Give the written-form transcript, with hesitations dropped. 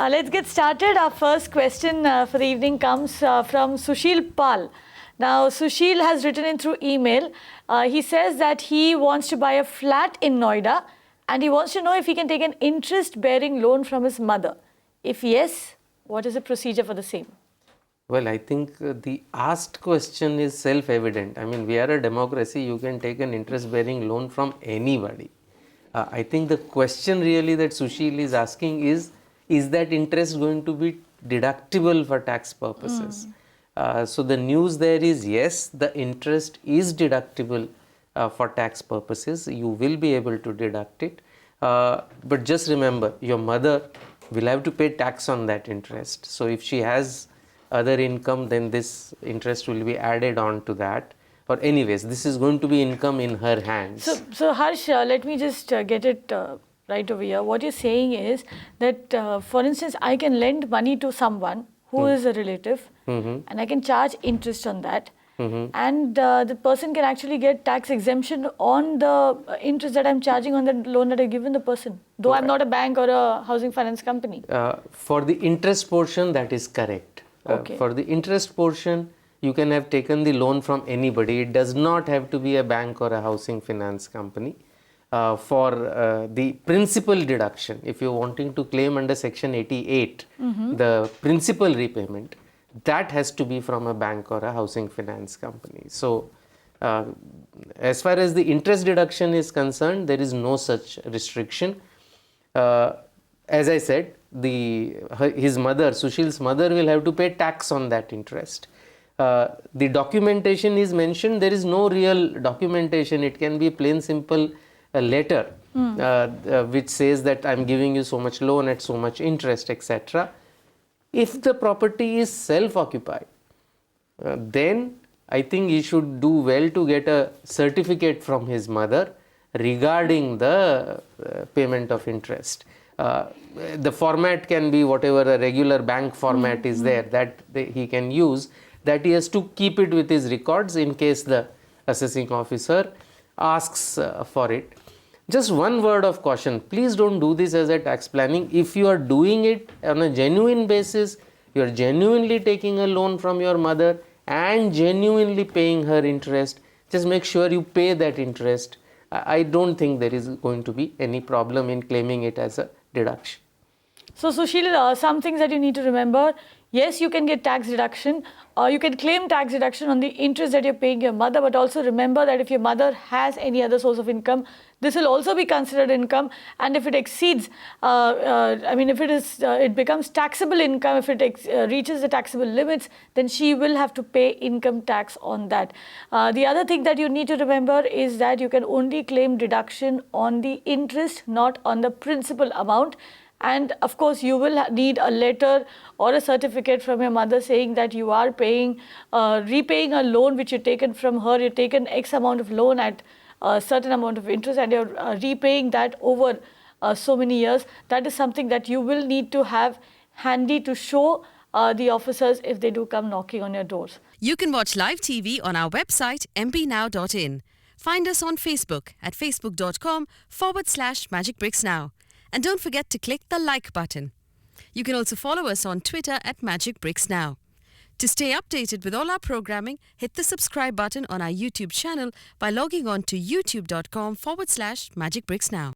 Let's get started. Our first question for the evening comes from Sushil Pal. Now, Sushil has written in through email. He says that he wants to buy a flat in Noida and he wants to know if he can take an interest-bearing loan from his mother. If yes, what is the procedure for the same? Well, I think the asked question is self-evident. I mean, we are a democracy. You can take an interest-bearing loan from anybody. I think the question really that Sushil is asking is that interest going to be deductible for tax purposes? So the news there is yes, the interest is deductible for tax purposes. You will be able to deduct it. But just remember, your mother will have to pay tax on that interest. So if she has other income, then this interest will be added on to that. Or anyways, this is going to be income in her hands. So Harsh, let me just get it right over here. What you're saying is that, for instance, I can lend money to someone who is a relative and I can charge interest on that. And the person can actually get tax exemption on the interest that I'm charging on the loan that I've given the person, though I'm not a bank or a housing finance company. For the interest portion, that is correct. Okay. For the interest portion, you can have taken the loan from anybody. It does not have to be a bank or a housing finance company. For the principal deduction, if you're wanting to claim under Section 88, the principal repayment, that has to be from a bank or a housing finance company. So, as far as the interest deduction is concerned, there is no such restriction. As I said, his mother, Sushil's mother, will have to pay tax on that interest. The documentation is mentioned. There is no real documentation. It can be plain simple letter which says that I'm giving you so much loan at so much interest, etc. If the property is self-occupied, then I think he should do well to get a certificate from his mother regarding the payment of interest. The format can be whatever a regular bank format is there that he can use. That he has to keep it with his records in case the assessing officer asks for it. Just one word of caution, please don't do this as a tax planning. If you are doing it on a genuine basis, you are genuinely taking a loan from your mother and genuinely paying her interest, just make sure you pay that interest. I don't think there is going to be any problem in claiming it as a deduction. So Sushil, some things that you need to remember. Yes, you can get tax deduction, or you can claim tax deduction on the interest that you're paying your mother, but also remember that if your mother has any other source of income, this will also be considered income, and if it exceeds, if it becomes taxable income, if it reaches the taxable limits, then she will have to pay income tax on that. The other thing that you need to remember is that you can only claim deduction on the interest, not on the principal amount. And of course, you will need a letter or a certificate from your mother saying that you are repaying a loan which you've taken from her. You've taken X amount of loan at a certain amount of interest and you're repaying that over so many years. That is something that you will need to have handy to show the officers if they do come knocking on your doors. You can watch live TV on our website mpnow.in. Find us on Facebook at facebook.com/magicbricksnow. And don't forget to click the like button. You can also follow us on Twitter at Magic Bricks Now. To stay updated with all our programming, hit the subscribe button on our YouTube channel by logging on to youtube.com/Magic Bricks Now.